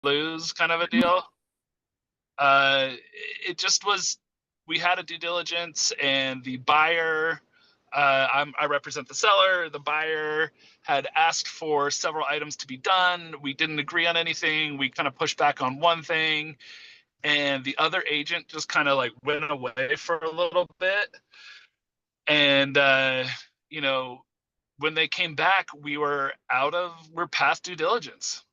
lose kind of a deal. It just was, we had a due diligence, and the buyer, I represent the seller. The buyer had asked for several items to be done. We didn't agree on anything. We kind of pushed back on one thing, and the other agent just kind of like went away for a little bit. And, you know, when they came back, we're past due diligence,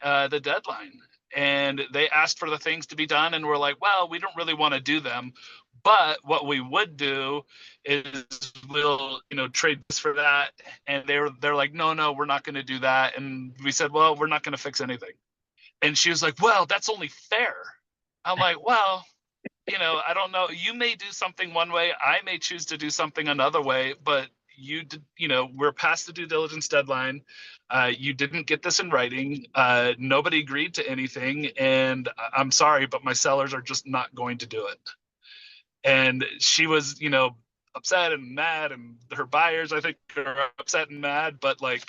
the deadline. And they asked for the things to be done, and we're like, well, we don't really want to do them, but what we would do is we'll, trade this for that. And they're like, no, we're not going to do that. And we said, well, we're not going to fix anything. And she was like, well, that's only fair. I'm like, well, I don't know. You may do something one way. I may choose to do something another way, but we're past the due diligence deadline. You didn't get this in writing. Nobody agreed to anything. And I'm sorry, but my sellers are just not going to do it. And she was, upset and mad, and her buyers, I think, are upset and mad, but the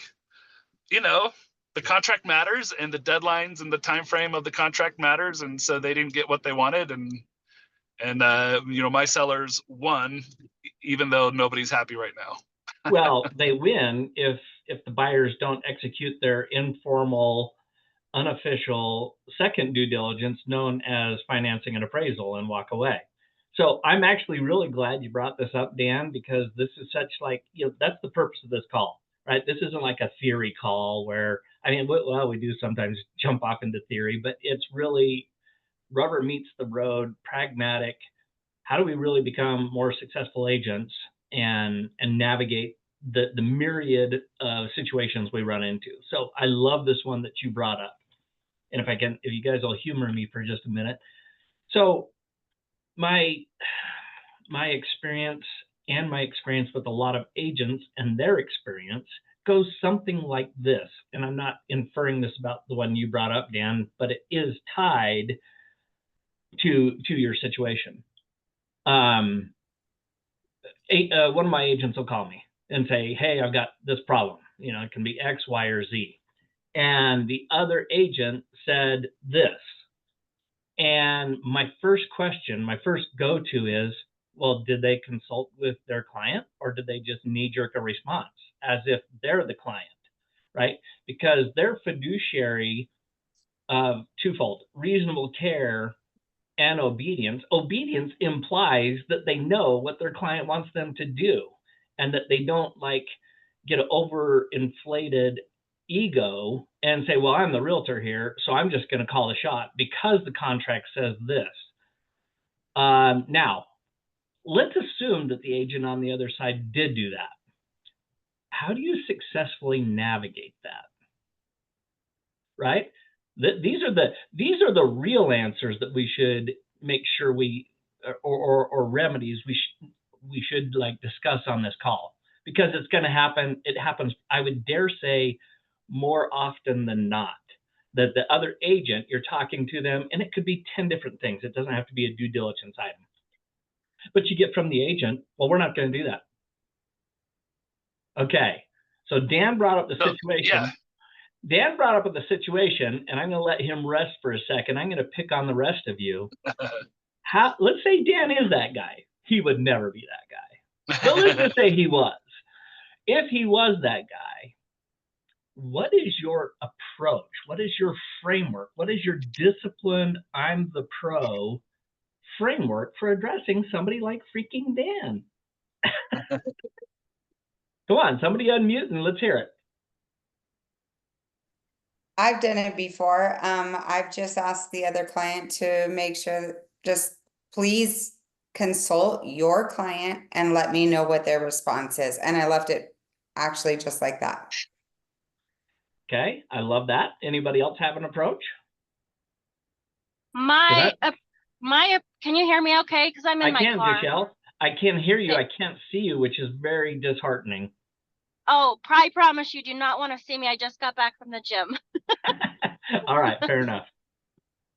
contract matters, and the deadlines and the time frame of the contract matters. And so they didn't get what they wanted. And my sellers won, even though nobody's happy right now. Well, they win if the buyers don't execute their informal, unofficial second due diligence known as financing and appraisal and walk away. So I'm actually really glad you brought this up, Dan, because this is such that's the purpose of this call, right? This isn't like a theory call where, we do sometimes jump off into theory, but it's really rubber meets the road, pragmatic. How do we really become more successful agents and navigate the myriad of situations we run into? So I love this one that you brought up. And if you guys will humor me for just a minute. So my experience with a lot of agents and their experience goes something like this. And I'm not inferring this about the one you brought up, Dan, but it is tied to your situation. One of my agents will call me and say, hey, I've got this problem. It can be X, Y, or Z. And the other agent said this. And my first go-to is, well, did they consult with their client, or did they just knee-jerk a response as if they're the client, right? Because they're fiduciary of twofold: reasonable care and obedience. Obedience implies that they know what their client wants them to do, and that they don't get an overinflated ego and say, well, I'm the realtor here, so I'm just going to call the shot because the contract says this. Now, let's assume that the agent on the other side did do that. How do you successfully navigate that? Right? These are the real answers that we should make sure or remedies we should discuss on this call, because it's going to happen. It happens, I would dare say, more often than not, that the other agent, you're talking to them, and it could be 10 different things. It doesn't have to be a due diligence item. But you get from the agent, well, we're not going to do that. Okay. So Dan brought up the situation. Yeah. Dan brought up the situation, and I'm going to let him rest for a second. I'm going to pick on the rest of you. Let's say Dan is that guy. He would never be that guy. But let's just say he was. If he was that guy, what is your approach? What is your framework? What is your disciplined, I'm the pro framework for addressing somebody like freaking Dan? Come on, somebody unmute and let's hear it. I've done it before. I've just asked the other client to make sure, just please consult your client and let me know what their response is. And I left it actually just like that. Okay, I love that. Anybody else have an approach? Can you hear me okay? Because I'm in my car. I can, Michelle. I can hear you. I can't see you, which is very disheartening. Oh, I promise you do not want to see me. I just got back from the gym. All right, fair enough.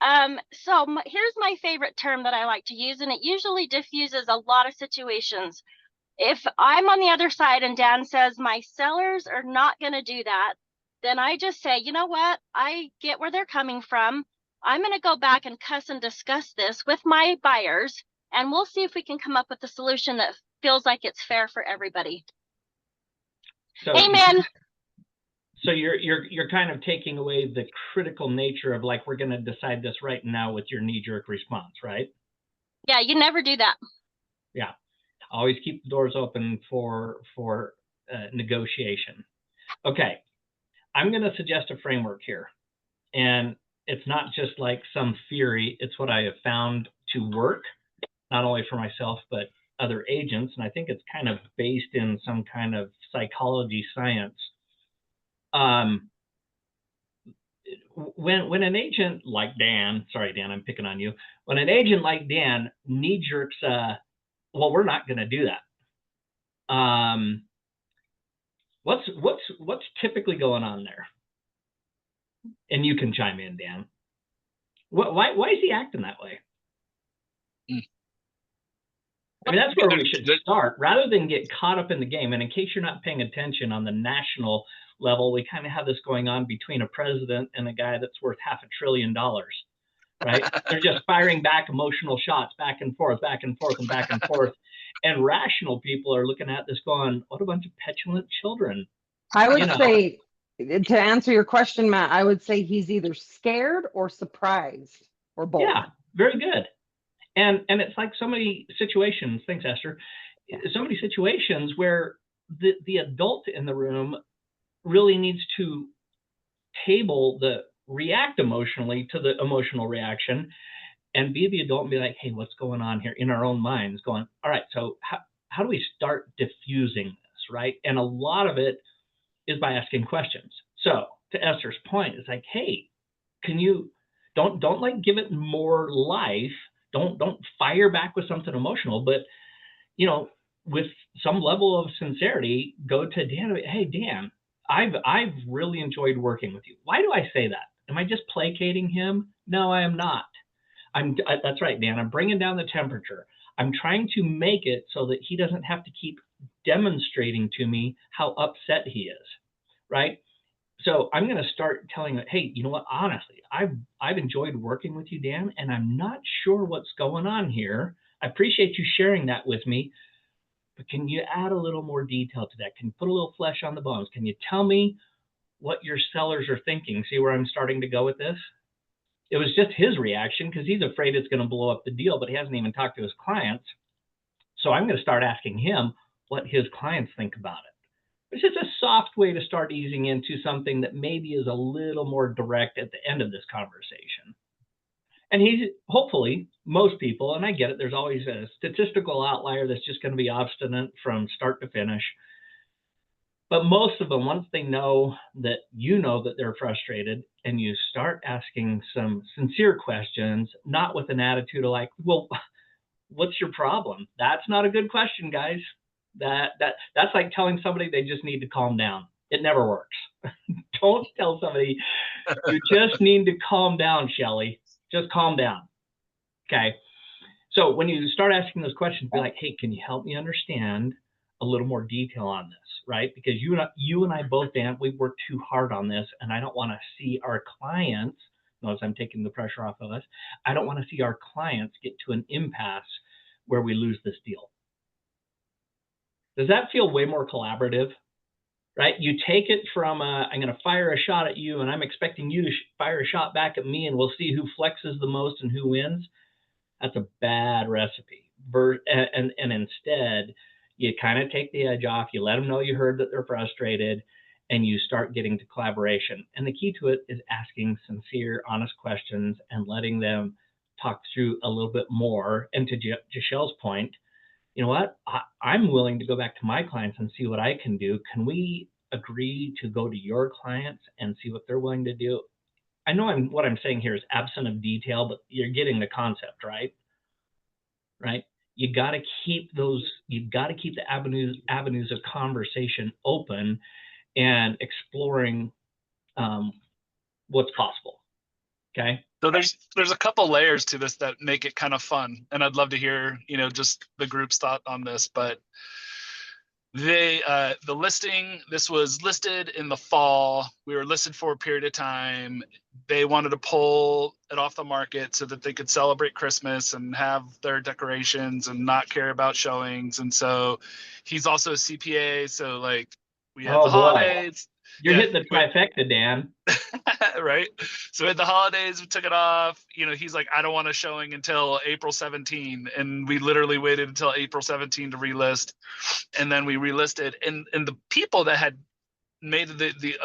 Here's my favorite term that I like to use, and it usually diffuses a lot of situations. If I'm on the other side and Dan says my sellers are not going to do that, then I just say, you know what? I get where they're coming from. I'm going to go back and cuss and discuss this with my buyers, and we'll see if we can come up with a solution that feels like it's fair for everybody. So, Amen. So you're kind of taking away the critical nature of like, we're going to decide this right now with your knee-jerk response, right? Yeah, you never do that. Yeah, always keep the doors open for negotiation. Okay, I'm going to suggest a framework here, and it's not just like some theory. It's what I have found to work, not only for myself but other agents, and I think it's kind of based in some kind of psychology science. When an agent like Dan, sorry Dan, I'm picking on you. When an agent like Dan knee jerks, well, we're not going to do that. What's typically going on there? And you can chime in, Dan. Why is he acting that way? I mean, that's where we should start, rather than get caught up in the game. And in case you're not paying attention on the national level, we kind of have this going on between a president and a guy that's worth $500 billion, right? They're just firing back emotional shots back and forth, back and forth, and back and forth. And rational people are looking at this going, what a bunch of petulant children. I would say, to answer your question, Matt, I would say he's either scared or surprised or both. Yeah, very good. And it's like so many situations, thanks, Esther, so many situations where the adult in the room really needs to react emotionally to the emotional reaction and be the adult and be like, hey, what's going on here, in our own minds, going, all right, so how do we start diffusing this, right? And a lot of it is by asking questions. So to Esther's point, it's like, hey, can you don't like give it more life. Don't fire back with something emotional, but with some level of sincerity, go to Dan. Hey, Dan, I've really enjoyed working with you. Why do I say that? Am I just placating him? No, I am not. That's right, Dan. I'm bringing down the temperature. I'm trying to make it so that he doesn't have to keep demonstrating to me how upset he is, right? So I'm going to start telling him, hey, you know what? Honestly, I've enjoyed working with you, Dan, and I'm not sure what's going on here. I appreciate you sharing that with me, but can you add a little more detail to that? Can you put a little flesh on the bones? Can you tell me what your sellers are thinking? See where I'm starting to go with this? It was just his reaction because he's afraid it's going to blow up the deal, but he hasn't even talked to his clients. So I'm going to start asking him what his clients think about it. It's just a soft way to start easing into something that maybe is a little more direct at the end of this conversation. And he's hopefully, most people, and I get it, there's always a statistical outlier that's just going to be obstinate from start to finish. But most of them, once they know that that they're frustrated, and you start asking some sincere questions, not with an attitude of like, well, what's your problem? That's not a good question, guys. That's like telling somebody they just need to calm down. It never works. Don't tell somebody you just need to calm down, Shelly. Just calm down. Okay. So when you start asking those questions, be like, hey, can you help me understand a little more detail on this, right? Because you and I both, Dan, we worked too hard on this, and I don't want to see our clients, notice I'm taking the pressure off of us, I don't want to see our clients get to an impasse where we lose this deal. Does that feel way more collaborative, right? You take it from I'm going to fire a shot at you, and I'm expecting you to fire a shot back at me, and we'll see who flexes the most and who wins. That's a bad recipe. And instead, you kind of take the edge off. You let them know you heard that they're frustrated, and you start getting to collaboration. And the key to it is asking sincere, honest questions and letting them talk through a little bit more. And to Jachelle's point, you know what? I'm willing to go back to my clients and see what I can do. Can we agree to go to your clients and see what they're willing to do? I know what I'm saying here is absent of detail, but you're getting the concept, right? Right? You got to keep the avenues of conversation open and exploring what's possible. Okay. So there's a couple layers to this that make it kind of fun, and I'd love to hear just the group's thought on this. But The listing, this was listed in the fall. We were listed for a period of time. They wanted to pull it off the market so that they could celebrate Christmas and have their decorations and not care about showings. And so he's also a CPA. So like we had Oh the boy, holidays. you're Yeah, hitting the trifecta, Dan. right. So at the holidays, we took it off. You know, he's like, I don't want a showing until April 17. And we literally waited until April 17 to relist. And then we relisted. And the people that had made the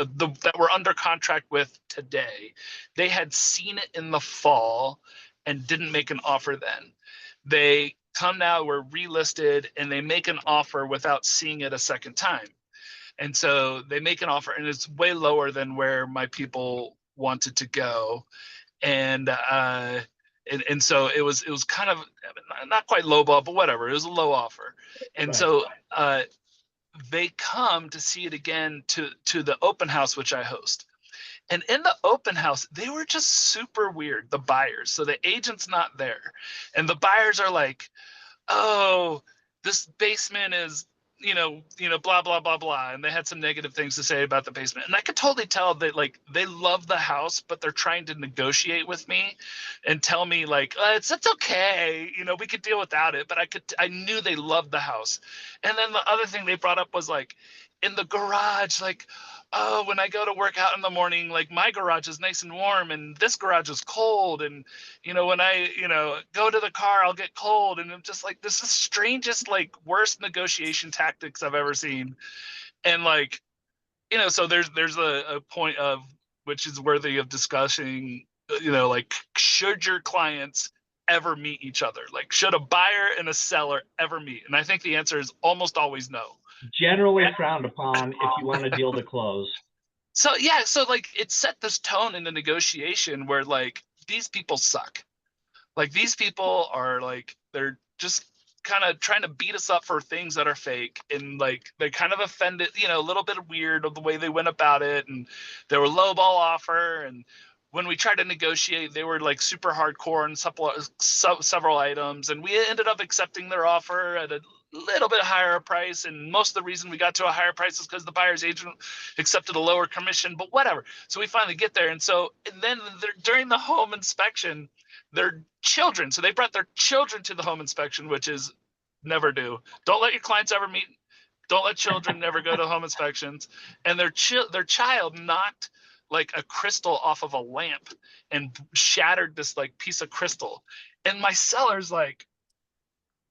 that were under contract with today, they had seen it in the fall and didn't make an offer then. They come now, we're relisted, and they make an offer without seeing it a second time. And so they make an offer, and it's way lower than where my people wanted to go. And and so it was kind of not quite low ball, but whatever. It was a low offer. And Right. so they come to see it again to the open house, which I host. And in the open house, they were just super weird, the buyers. So the agent's not there. And the buyers are like, oh, this basement is, blah, blah, blah, blah. And they had some negative things to say about the basement. And I could totally tell that like they love the house, but they're trying to negotiate with me and tell me like, it's okay. We could deal without it. But I knew they loved the house. And then the other thing they brought up was like in the garage, like, oh, when I go to work out in the morning, like my garage is nice and warm and this garage is cold. And, when I, go to the car, I'll get cold. And I'm just like, this is the strangest, like worst negotiation tactics I've ever seen. And like, so there's a point of which is worthy of discussing, like should your clients ever meet each other? Like should a buyer and a seller ever meet? And I think the answer is almost always no. Generally frowned upon if you want a deal to close. So yeah, so like it set this tone in the negotiation where like these people suck. Like these people are like they're just kind of trying to beat us up for things that are fake, and like they kind of offended, a little bit weird of the way they went about it, and they were lowball offer, and when we tried to negotiate, they were like super hardcore on several items, and we ended up accepting their offer at a little bit higher price. And most of the reason we got to a higher price is because the buyer's agent accepted a lower commission, but whatever. So we finally get there. And then during the home inspection, their children, so they brought their children to the home inspection, which is never do. Don't let your clients ever meet. Don't let children ever go to home inspections. And their child knocked like a crystal off of a lamp and shattered this like piece of crystal. And my seller's like,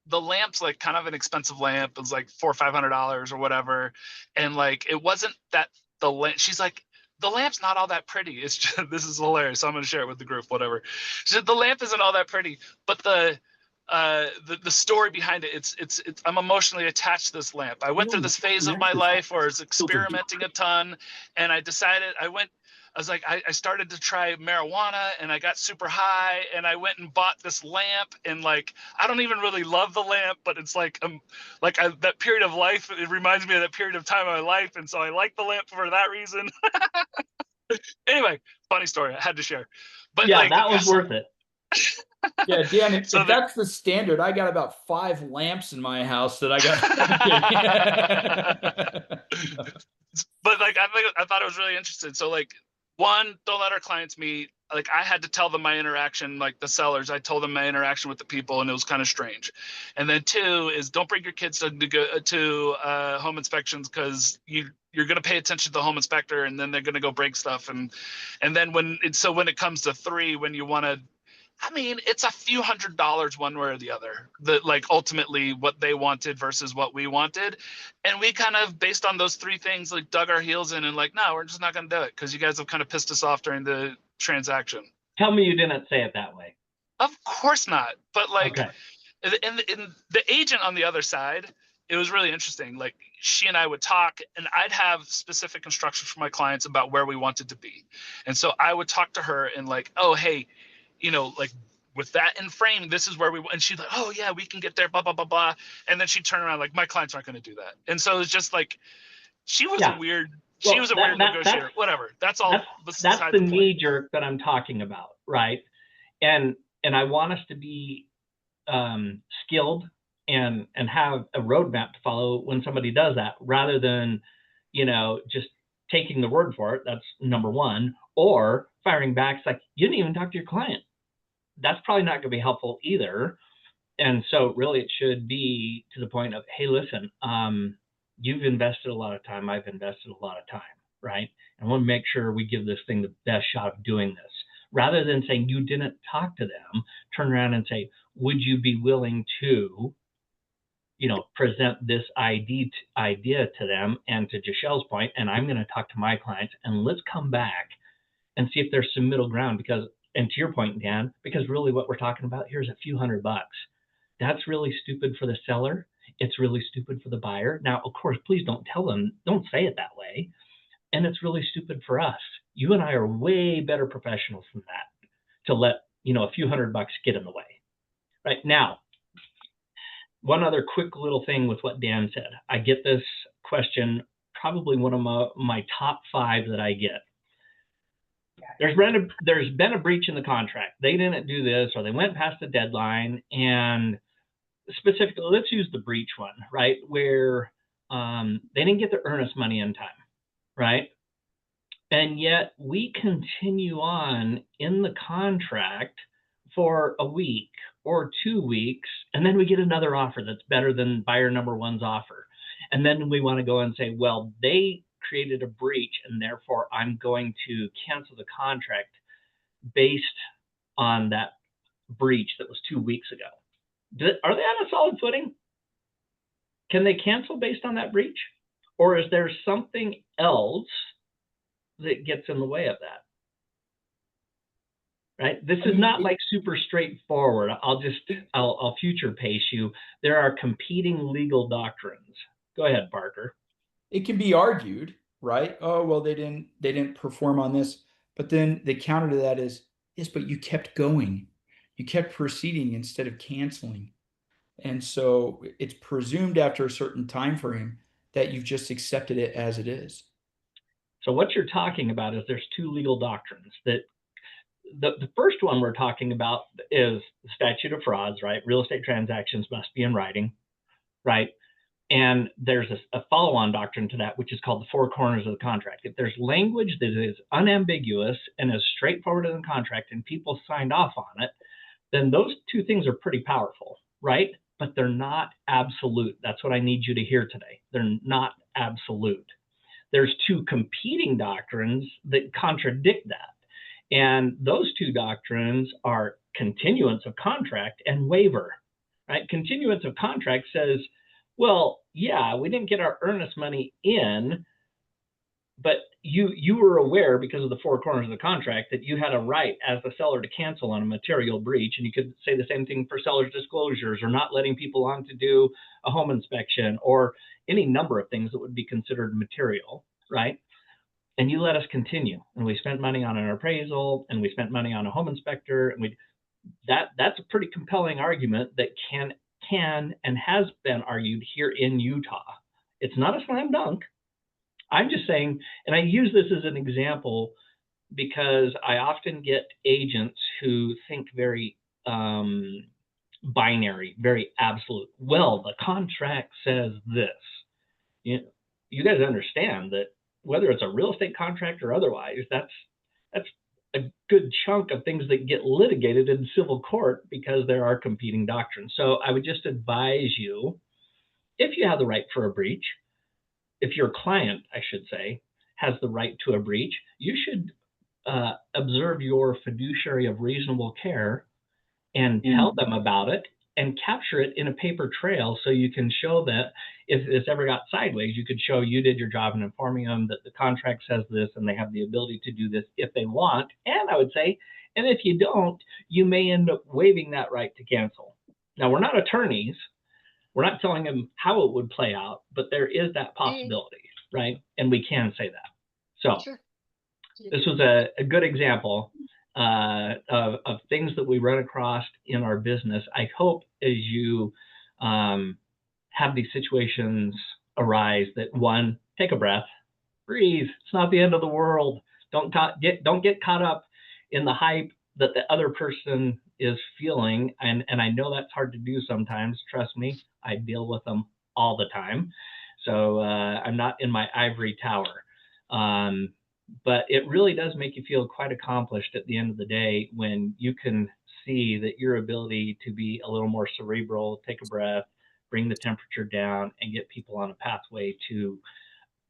the lamp's like kind of an expensive lamp. It was like $400 or $500 or whatever. And like, it wasn't that the lamp, she's like, the lamp's not all that pretty. It's just, this is hilarious. So I'm going to share it with the group, whatever. She said, the lamp isn't all that pretty, but the story behind it, it's I'm emotionally attached to this lamp. I went through this phase of my life where I was experimenting a ton, and I was like, I started to try marijuana and I got super high, and I went and bought this lamp, and like, I don't even really love the lamp, but it's like, that period of life, it reminds me of that period of time in my life. And so I like the lamp for that reason. Anyway, funny story. I had to share. But yeah, like, that was worth it. Yeah, Dan, if So that's the standard, I got about 5 lamps in my house that I got. But like, I thought it was really interesting. So like, one, don't let our clients meet. Like I had to tell them my interaction, like the sellers, I told them my interaction with the people, and it was kind of strange. And then 2 is don't bring your kids to home inspections, because you're going to pay attention to the home inspector, and then they're going to go break stuff. And then when it comes to 3, when you want to, I mean, it's a few $100s one way or the other, that like ultimately what they wanted versus what we wanted. And we kind of, based on those 3 things, like dug our heels in and like, no, we're just not going to do it, because you guys have kind of pissed us off during the transaction. Tell me you didn't say it that way. Of course not. But like, okay. in the agent on the other side, it was really interesting. Like she and I would talk, and I'd have specific instructions for my clients about where we wanted to be. And so I would talk to her and like, oh, hey, like with that in frame, this is where and she's like, oh yeah, we can get there, blah, blah, blah, blah. And then she'd turn around like, my clients aren't going to do that. And so it's just like, she was a weird negotiator, whatever. That's all. That's the knee jerk that I'm talking about. Right. And I want us to be skilled and have a roadmap to follow when somebody does that, rather than, just taking the word for it. That's number one. Or firing back. It's like, you didn't even talk to your client. That's probably not going to be helpful either. And so really it should be to the point of, hey, listen, you've invested a lot of time. I've invested a lot of time, right? And I want to make sure we give this thing the best shot of doing this. Rather than saying you didn't talk to them, turn around and say, would you be willing to, present this idea to them? And to Jachelle's point, and I'm going to talk to my clients, and let's come back and see if there's some middle ground. Because, and to your point, Dan, because really what we're talking about here is a few $100. That's really stupid for the seller. It's really stupid for the buyer. Now, of course, please don't tell them, don't say it that way. And it's really stupid for us. You and I are way better professionals than that to let, a few $100 get in the way. Right now, one other quick little thing with what Dan said. I get this question, probably one of my top 5 that I get. There's been a breach in the contract. They didn't do this, or they went past the deadline. And specifically, let's use the breach one, right? Where they didn't get their earnest money in time, right? And yet we continue on in the contract for a week or 2 weeks, and then we get another offer that's better than buyer number one's offer. And then we want to go and say, well, they created a breach, and therefore I'm going to cancel the contract based on that breach that was 2 weeks ago. Are they on a solid footing? Can they cancel based on that breach? Or is there something else that gets in the way of that? Right? This is not like super straightforward. I'll future pace you. There are competing legal doctrines. Go ahead, Parker. It can be argued, right? Oh, well, they didn't perform on this. But then the counter to that is, yes, but you kept going. You kept proceeding instead of canceling. And so it's presumed after a certain time frame that you've just accepted it as it is. So what you're talking about is there's 2 legal doctrines. That the first one we're talking about is the statute of frauds, right? Real estate transactions must be in writing, right? And there's a follow-on doctrine to that, which is called the 4 corners of the contract. If there's language that is unambiguous and as straightforward in the contract and people signed off on it, then those 2 things are pretty powerful, right? But they're not absolute. That's what I need you to hear today. They're not absolute. There's 2 competing doctrines that contradict that. And those 2 doctrines are continuance of contract and waiver, right? Continuance of contract says, well, yeah, we didn't get our earnest money in, but you were aware because of the 4 corners of the contract that you had a right as the seller to cancel on a material breach. And you could say the same thing for seller's disclosures, or not letting people on to do a home inspection, or any number of things that would be considered material, right? And you let us continue, and we spent money on an appraisal, and we spent money on a home inspector, and that's a pretty compelling argument that can and has been argued here in Utah. It's not a slam dunk. I'm just saying, and I use this as an example because I often get agents who think very binary, very absolute. Well, the contract says this. You guys understand that whether it's a real estate contract or otherwise, that's a good chunk of things that get litigated in civil court because there are competing doctrines. So I would just advise you, if you have the right for a breach, if your client, I should say, has the right to a breach, you should observe your fiduciary of reasonable care and tell them about it and capture it in a paper trail, so you can show that if this ever got sideways, you could show you did your job in informing them that the contract says this and they have the ability to do this if they want. And I would say, and if you don't, you may end up waiving that right to cancel. Now, we're not attorneys. We're not telling them how it would play out, but there is that possibility, right? And we can say that. So Sure. This was a good example of things that we run across in our business. I hope as you have these situations arise that, one, take a breath, breathe. It's not the end of the world. Don't get caught up in the hype that the other person is feeling, and I know that's hard to do sometimes. Trust me, I deal with them all the time. So I'm not in my ivory tower. But it really does make you feel quite accomplished at the end of the day when you can see that your ability to be a little more cerebral, take a breath, bring the temperature down, and get people on a pathway to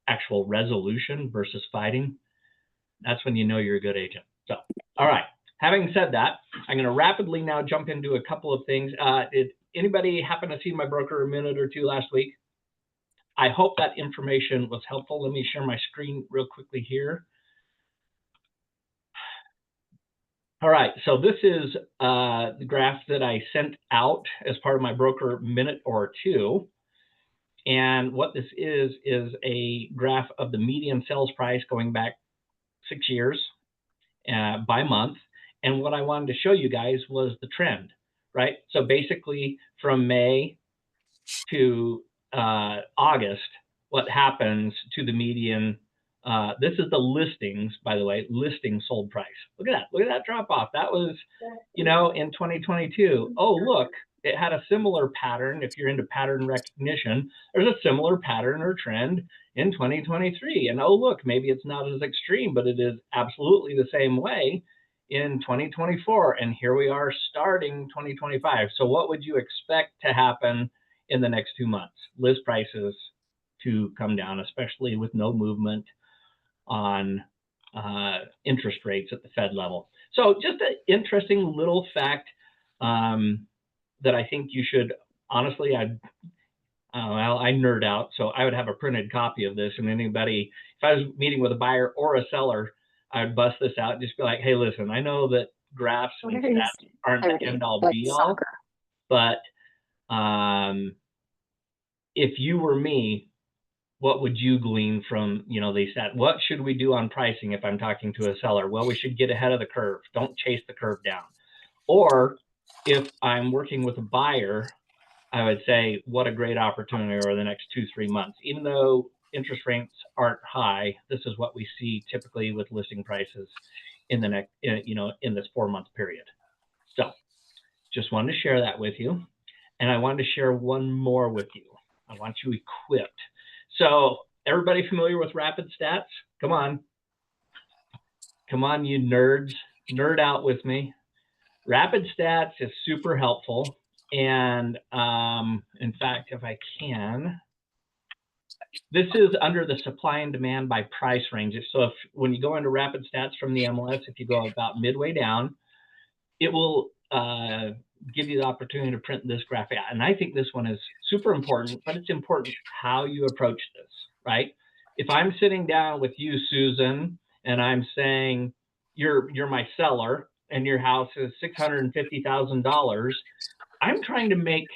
actual resolution versus fighting. That's when you know you're a good agent. So, all right. Having said that, I'm going to rapidly now jump into a couple of things. Did anybody happen to see my broker a minute or two last week? I hope that information was helpful. Let me share my screen real quickly here. All right, so this is the graph that I sent out as part of my broker minute or two. And what this is a graph of the median sales price going back 6 years by month. And what I wanted to show you guys was the trend, right? So basically from May to August, what happens to the median. This is the listings, by the way, listing sold price. Look at that drop off. That was, in 2022. Oh, look, it had a similar pattern. If you're into pattern recognition, there's a similar pattern or trend in 2023. And oh, look, maybe it's not as extreme, but it is absolutely the same way in 2024. And here we are starting 2025. So what would you expect to happen in the next 2 months? List prices to come down, especially with no movement on interest rates at the Fed level. So just an interesting little fact that I think you should, honestly, I nerd out, so I would have a printed copy of this, and anybody, if I was meeting with a buyer or a seller, I'd bust this out and just be like, hey, listen, I know that graphs and stats aren't the end all be all, but if you were me, what would you glean from, these stats? What should we do on pricing if I'm talking to a seller? Well, we should get ahead of the curve. Don't chase the curve down. Or if I'm working with a buyer, I would say, what a great opportunity over the next 2-3 months. Even though interest rates aren't high, this is what we see typically with listing prices in the next, in this 4-month period. So just wanted to share that with you. And I wanted to share one more with you. I want you equipped. So everybody familiar with rapid stats? Come on, you nerds, nerd out with me. Rapid stats is super helpful. And in fact, if I can, this is under the supply and demand by price ranges. So when you go into rapid stats from the MLS, if you go about midway down, it will give you the opportunity to print this graphic out. And I think this one is super important, but it's important how you approach this, right? If I'm sitting down with you, Susan, and I'm saying you're my seller and your house is $650,000, I'm trying to make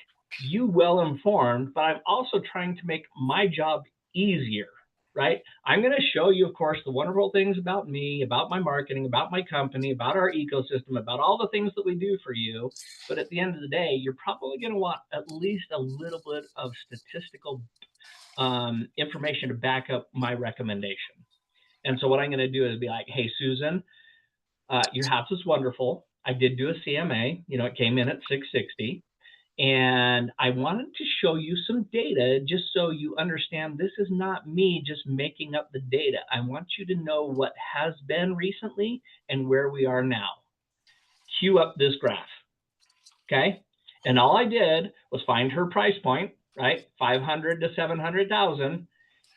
you well informed, but I'm also trying to make my job easier, right? I'm going to show you, of course, the wonderful things about me, about my marketing, about my company, about our ecosystem, about all the things that we do for you. But at the end of the day, you're probably going to want at least a little bit of statistical information to back up my recommendation. And so what I'm going to do is be like, hey, Susan, your house is wonderful. I did do a CMA, it came in at 660. And I wanted to show you some data just so you understand this is not me just making up the data. I want you to know what has been recently and where we are now. Cue up this graph, okay? And all I did was find her price point, right? 500 to 700,000.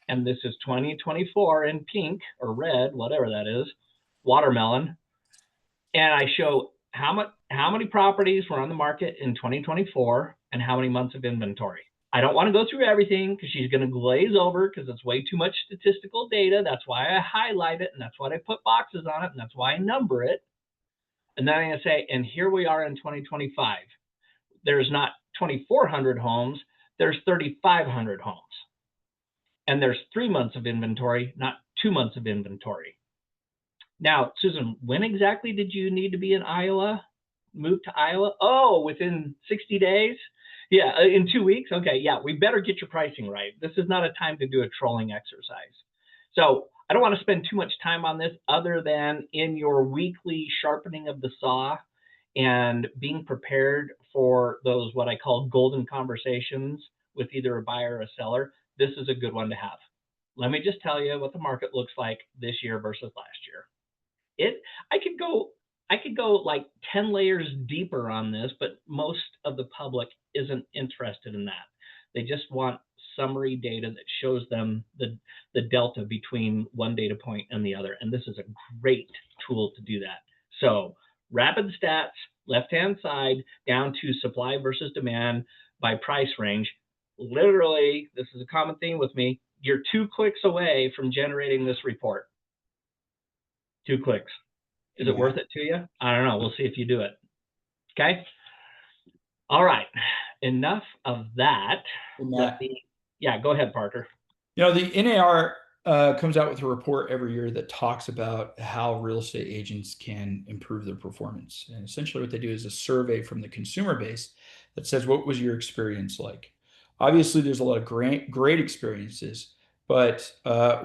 And this is 2024 in pink or red, whatever that is, watermelon. And I show how many properties were on the market in 2024 and how many months of inventory. I don't want to go through everything because she's going to glaze over because it's way too much statistical data. That's why I highlight it, and that's why I put boxes on it, and that's why I number it. And then I'm going to say, and here we are in 2025. There's not 2,400 homes, there's 3,500 homes. And there's 3 months of inventory, not 2 months of inventory. Now, Susan, when exactly did you need to be in Iowa? Move to Iowa? Oh, within 60 days? Yeah, in 2 weeks? Okay, yeah, we better get your pricing right. This is not a time to do a trolling exercise. So I don't want to spend too much time on this other than in your weekly sharpening of the saw and being prepared for those, what I call golden conversations with either a buyer or a seller, this is a good one to have. Let me just tell you what the market looks like this year versus last year. I could go like 10 layers deeper on this, but most of the public isn't interested in that. They just want summary data that shows them the delta between one data point and the other. And this is a great tool to do that. So rapid stats, left-hand side, down to supply versus demand by price range. Literally, this is a common theme with me. You're 2 clicks away from generating this report. 2 clicks. Is it worth it to you? I don't know. We'll see if you do it. Okay. All right. Enough of that. Yeah, go ahead, Parker. You know, the NAR comes out with a report every year that talks about how real estate agents can improve their performance. And essentially what they do is a survey from the consumer base that says, what was your experience like? Obviously, there's a lot of great experiences, but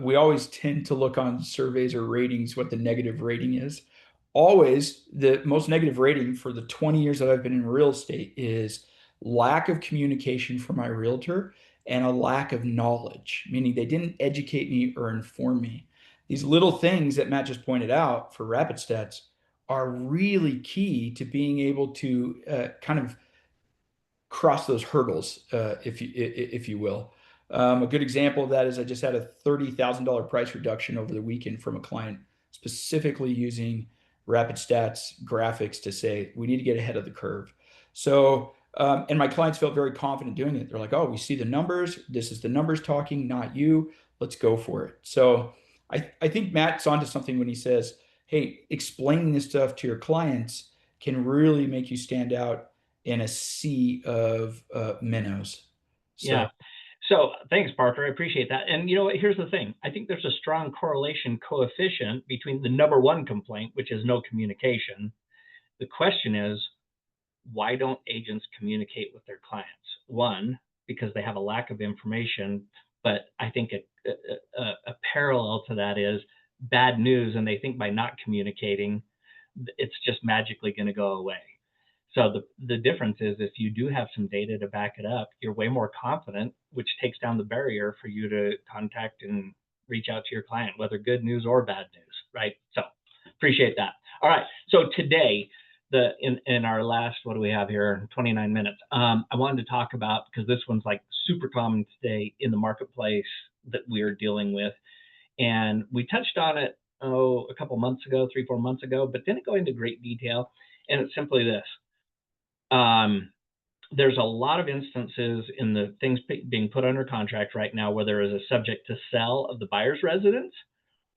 we always tend to look on surveys or ratings what the negative rating is. Always, the most negative rating for the 20 years that I've been in real estate is lack of communication from my realtor and a lack of knowledge, meaning they didn't educate me or inform me. These little things that Matt just pointed out for rapid stats are really key to being able to kind of cross those hurdles, if you will. A good example of that is I just had a $30,000 price reduction over the weekend from a client, specifically using rapid stats graphics to say we need to get ahead of the curve. So, and my clients felt very confident doing it. They're like, oh, we see the numbers. This is the numbers talking, not you. Let's go for it. So I think Matt's onto something when he says, hey, explaining this stuff to your clients can really make you stand out in a sea of minnows. So, yeah. So thanks, Parker. I appreciate that. And you know what? Here's the thing. I think there's a strong correlation coefficient between the number one complaint, which is no communication. The question is, why don't agents communicate with their clients? One, because they have a lack of information. But I think a parallel to that is bad news. And they think by not communicating, it's just magically going to go away. So the difference is if you do have some data to back it up, you're way more confident, which takes down the barrier for you to contact and reach out to your client, whether good news or bad news, right? So appreciate that. All right. So today, in our last, what do we have here, 29 minutes, I wanted to talk about, because this one's like super common today in the marketplace that we're dealing with. And we touched on it, a couple months ago, 3-4 months ago, but didn't go into great detail. And it's simply this. There's a lot of instances in the things being put under contract right now where there is a subject to sell of the buyer's residence,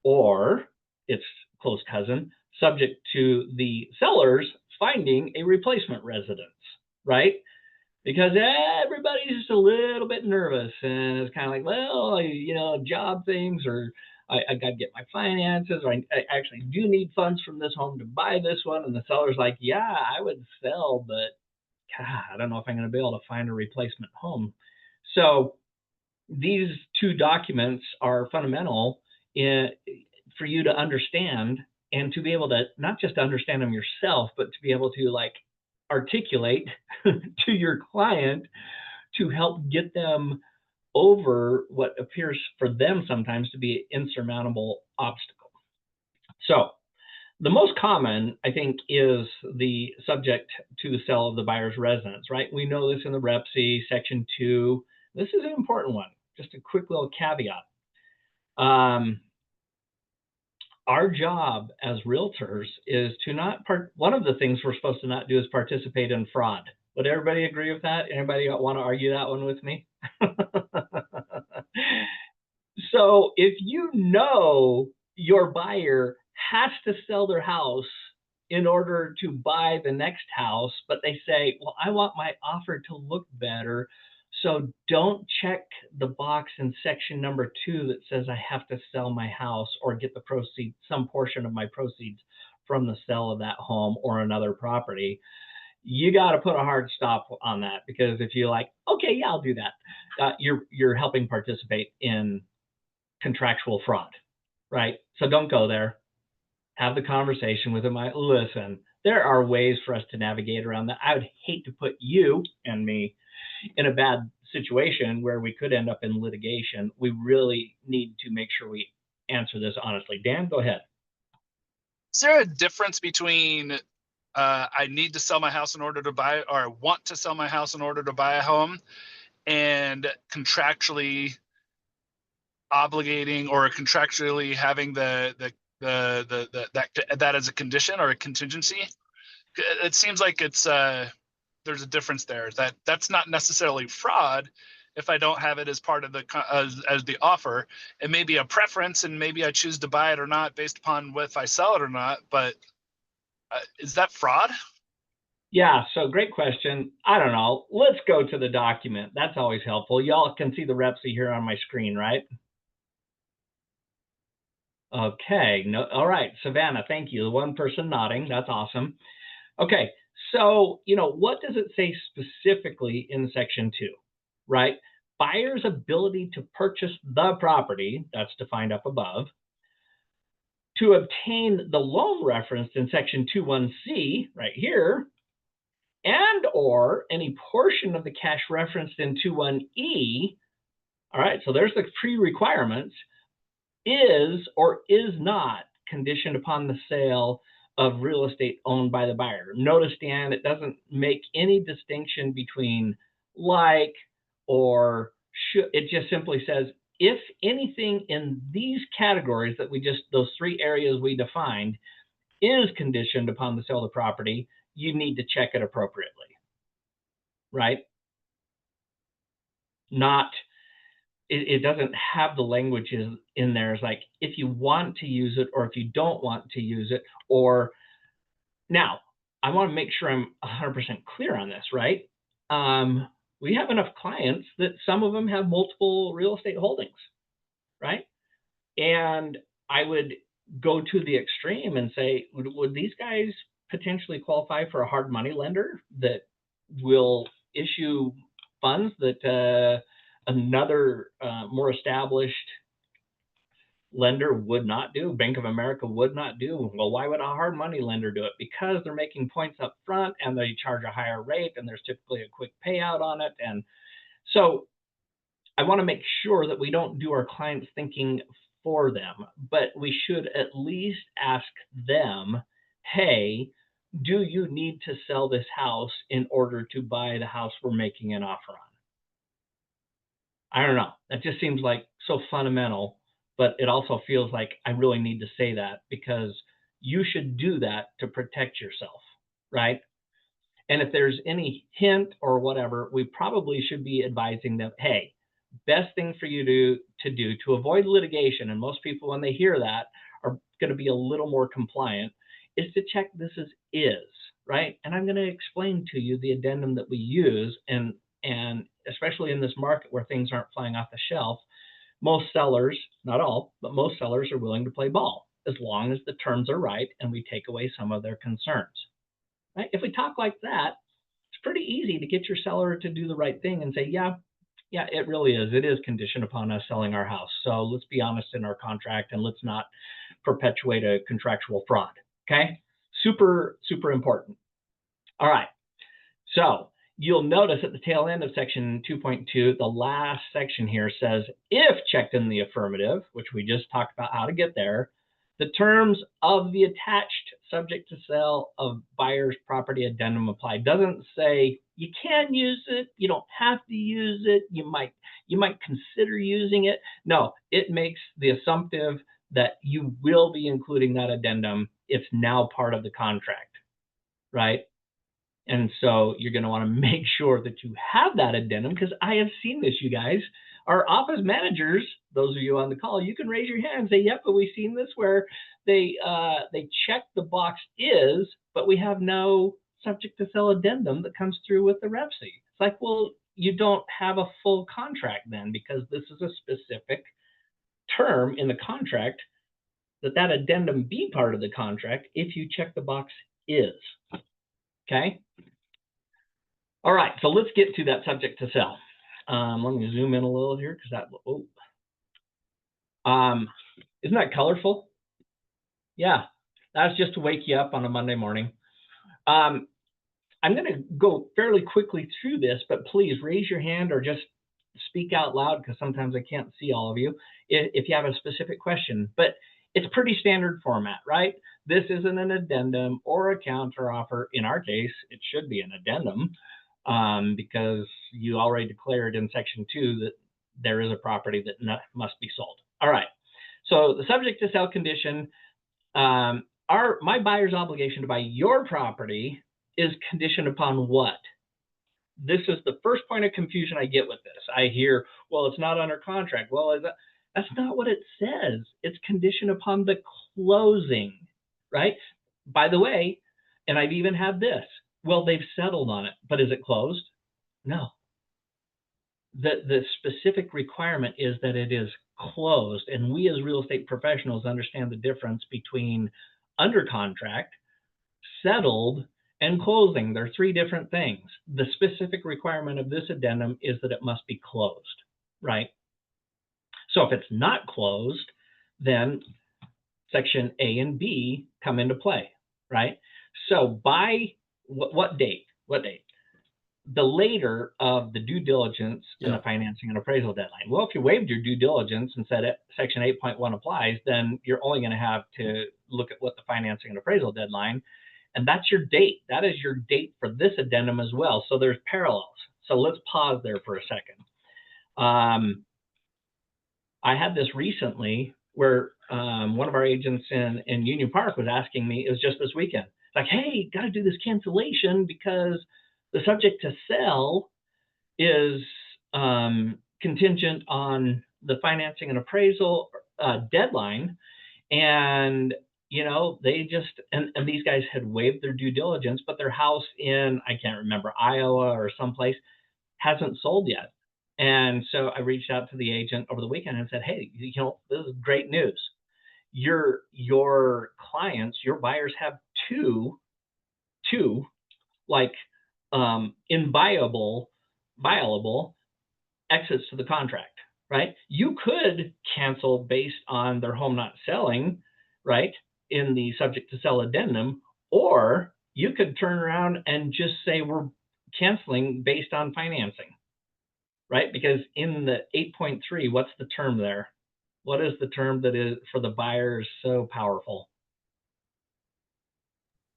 or its close cousin, subject to the sellers finding a replacement residence, right? Because everybody's just a little bit nervous, and it's kind of like, well, job things, or I got to get my finances, or I actually do need funds from this home to buy this one. And the seller's like, yeah, I would sell, but God, I don't know if I'm going to be able to find a replacement home. So these two documents are fundamental for you to understand, and to be able to not just understand them yourself, but to be able to articulate to your client to help get them over what appears for them sometimes to be an insurmountable obstacle. So the most common, I think, is the subject to the sale of the buyer's residence, right? We know this in the REPC, Section 2. This is an important one. Just a quick little caveat. Our job as realtors is to not one of the things we're supposed to not do is participate in fraud. Would everybody agree with that? Anybody want to argue that one with me? So if you know your buyer has to sell their house in order to buy the next house, but they say, well, I want my offer to look better, so don't check the box in section number 2 that says I have to sell my house or get the proceeds, some portion of my proceeds from the sale of that home or another property. You got to put a hard stop on that, because if you're like, okay, yeah, I'll do that, you're helping participate in contractual fraud, right? So don't go there. have the conversation with them. Listen, there are ways for us to navigate around that. I would hate to put you and me in a bad situation where we could end up in litigation. We really need to make sure we answer this honestly. Dan, go ahead. Is there a difference between I need to sell my house in order to buy, or I want to sell my house in order to buy a home, and contractually obligating or contractually having that as a condition or a contingency? It seems like it's there's a difference there. That's not necessarily fraud if I don't have it as part of the as the offer. It may be a preference, and maybe I choose to buy it or not based upon if I sell it or not. But is that fraud? Yeah, so great question. I don't know. Let's go to the document. That's always helpful. Y'all can see the REPSI here on my screen, right? Okay. No, all right, Savannah, thank you. The one person nodding. That's awesome. Okay, so what does it say specifically in section 2, right? Buyer's ability to purchase the property, that's defined up above, to obtain the loan referenced in section 2(1)(c) right here, and or any portion of the cash referenced in 2(1)(e). All right, so there's the pre-requirements, is or is not conditioned upon the sale of real estate owned by the buyer. Notice, Dan, it doesn't make any distinction between like or should. It just simply says, if anything in these categories that those 3 areas we defined is conditioned upon the sale of the property, you need to check it appropriately, right? It doesn't have the languages in there. It's like, if you want to use it or if you don't want to use it. Or now, I want to make sure I'm 100% clear on this, right? We have enough clients that some of them have multiple real estate holdings, right? And I would go to the extreme and say, would these guys potentially qualify for a hard money lender that will issue funds that another more established lender would not do, Bank of America would not do? Well, why would a hard money lender do it? Because they're making points up front and they charge a higher rate and there's typically a quick payout on it. And so I want to make sure that we don't do our clients thinking for them, but we should at least ask them, hey, do you need to sell this house in order to buy the house we're making an offer on? I don't know. That just seems like so fundamental, but it also feels like I really need to say that because you should do that to protect yourself, right? And if there's any hint or whatever, we probably should be advising them, hey, best thing for you to do to avoid litigation, and most people when they hear that are going to be a little more compliant, is to check this as is, right? And I'm going to explain to you the addendum that we use, and especially in this market where things aren't flying off the shelf, most sellers, not all, but most sellers are willing to play ball as long as the terms are right and we take away some of their concerns, right? If we talk like that, it's pretty easy to get your seller to do the right thing and say, yeah, it really is. It is conditioned upon us selling our house. So let's be honest in our contract and let's not perpetuate a contractual fraud. Okay. Super, super important. All right. So you'll notice at the tail end of section 2.2, the last section here says, if checked in the affirmative, which we just talked about how to get there, the terms of the attached subject to sale of buyer's property addendum apply. Doesn't say you can use it, you don't have to use it, you might consider using it. No, it makes the assumptive that you will be including that addendum. It's now part of the contract, right? And so you're going to want to make sure that you have that addendum, because I have seen this, you guys. Our office managers, those of you on the call, you can raise your hand and say, yep, but we've seen this where they check the box is, but we have no subject to sell addendum that comes through with the REPSI. It's like, well, you don't have a full contract then, because this is a specific term in the contract that addendum be part of the contract if you check the box is. Okay. All right, so let's get to that subject to sell. Let me zoom in a little here because that, isn't that colorful? Yeah, That's just to wake you up on a Monday morning. I'm going to go fairly quickly through this, but please raise your hand or just speak out loud because sometimes I can't see all of you if you have a specific question. But it's pretty standard format, right? This isn't an addendum or a counteroffer. In our case, it should be an addendum because you already declared in section 2 that there is a property that must be sold. All right. So the subject to sell condition, my buyer's obligation to buy your property is conditioned upon what? This is the first point of confusion I get with this. I hear, well, it's not under contract. Well, that's not what it says. It's conditioned upon the closing, right? By the way, and I've even had this, well, they've settled on it, but is it closed? No. The specific requirement is that it is closed. And we as real estate professionals understand the difference between under contract, settled, and closing. They're 3 different things. The specific requirement of this addendum is that it must be closed, right? So if it's not closed, then section A and B come into play, right? So by what date? What date? The later of the due diligence and the financing and appraisal deadline. Well, if you waived your due diligence and said section 8.1 applies, then you're only going to have to look at what the financing and appraisal deadline, and that's your date. That is your date for this addendum as well. So there's parallels. So let's pause there for a second. I had this recently where one of our agents in Union Park was asking me, it was just this weekend, like, hey, got to do this cancellation because the subject to sell is contingent on the financing and appraisal deadline. And, you know, they just, and these guys had waived their due diligence, but their house in, I can't remember, Iowa or someplace hasn't sold yet. And so I reached out to the agent over the weekend and said, hey, you know, this is great news. Your clients, your buyers have two like inviolable exits to the contract, right? You could cancel based on their home not selling, right, in the subject to sell addendum, or you could turn around and just say we're canceling based on financing, right? Because in the 8.3, what's the term there? What is the term that is for the buyers so powerful?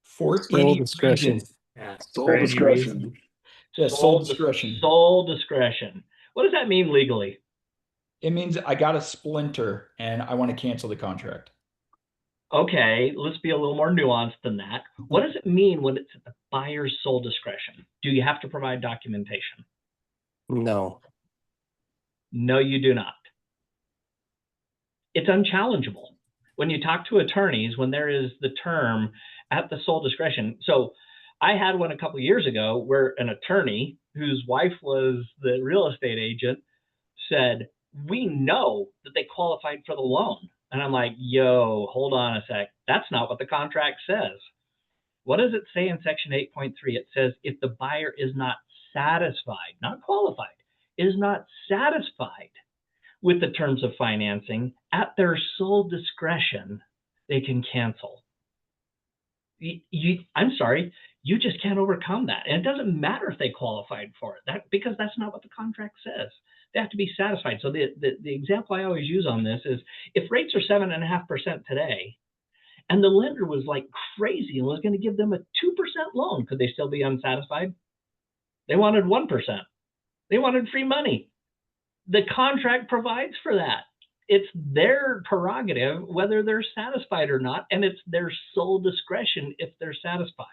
For Sole any discretion. reason. Yeah. For Sole any discretion. reason. Yeah, sole discretion. Sole discretion. What does that mean legally? It means I got a splinter and I want to cancel the contract. Okay, let's be a little more nuanced than that. What does it mean when it's at the buyer's sole discretion? Do you have to provide documentation? No. No, you do not. It's unchallengeable. When you talk to attorneys, when there is the term at the sole discretion. So I had one a couple of years ago where an attorney whose wife was the real estate agent said, we know that they qualified for the loan. And I'm like, yo, hold on a sec. That's not what the contract says. What does it say in section 8.3? It says if the buyer is not satisfied, not qualified, is not satisfied with the terms of financing, at their sole discretion, they can cancel. I'm sorry, you just can't overcome that. And it doesn't matter if they qualified for it, because that's not what the contract says. They have to be satisfied. So the example I always use on this is if rates are 7.5% today, and the lender was like crazy and was going to give them a 2% loan, could they still be unsatisfied? They wanted 1%. They wanted free money. The contract provides for that. It's their prerogative whether they're satisfied or not, and it's their sole discretion if they're satisfied.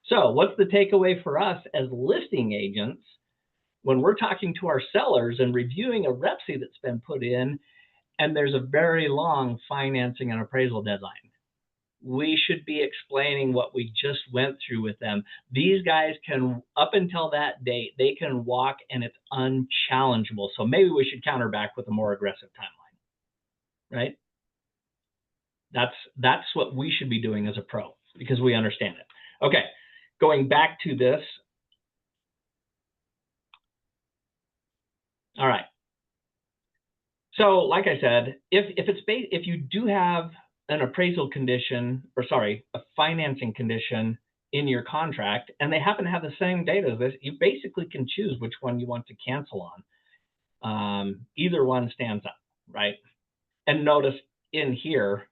So what's the takeaway for us as listing agents when we're talking to our sellers and reviewing a REPSI that's been put in and there's a very long financing and appraisal deadline? We should be explaining what we just went through with them. These guys can, up until that date, they can walk and it's unchallengeable. So maybe we should counter back with a more aggressive timeline, right? That's what we should be doing as a pro because we understand it. Okay, going back to this. All right. So like I said, if you do have an appraisal condition, or sorry, a financing condition in your contract, and they happen to have the same date as this, you basically can choose which one you want to cancel on. Either one stands up, right? And notice in here,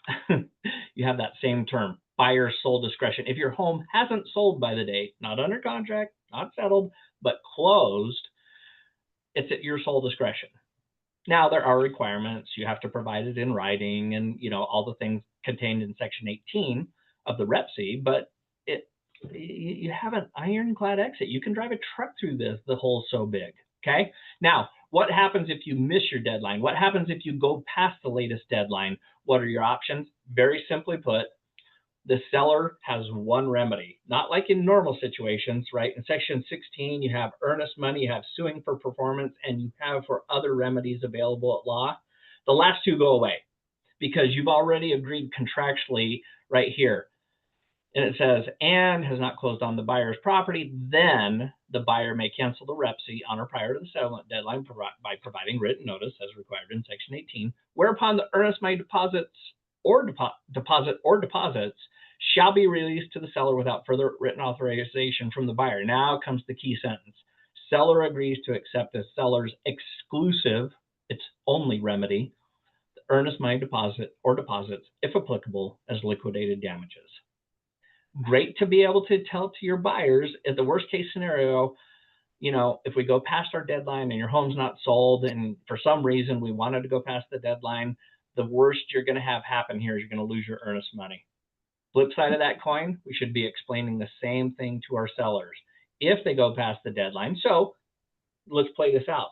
you have that same term, buyer's sole discretion. If your home hasn't sold by the date, not under contract, not settled, but closed, it's at your sole discretion. Now, there are requirements. You have to provide it in writing and, you know, all the things contained in Section 18 of the REPC, but you have an ironclad exit. You can drive a truck through this. The hole's so big, okay? Now, what happens if you miss your deadline? What happens if you go past the latest deadline? What are your options? Very simply put, the seller has one remedy, not like in normal situations, right? In Section 16, you have earnest money, you have suing for performance, and you have for other remedies available at law. The last two go away because you've already agreed contractually right here. And it says, and has not closed on the buyer's property, then the buyer may cancel the REPC on or prior to the settlement deadline by providing written notice as required in Section 18, whereupon the earnest money deposits shall be released to the seller without further written authorization from the buyer. Now comes the key sentence. Seller agrees to accept the seller's exclusive, its only remedy, the earnest money deposit or deposits, if applicable, as liquidated damages. Great to be able to tell to your buyers at the worst case scenario, you know, if we go past our deadline and your home's not sold and for some reason we wanted to go past the deadline, the worst you're going to have happen here is you're going to lose your earnest money. Flip side of that coin, we should be explaining the same thing to our sellers if they go past the deadline. So let's play this out.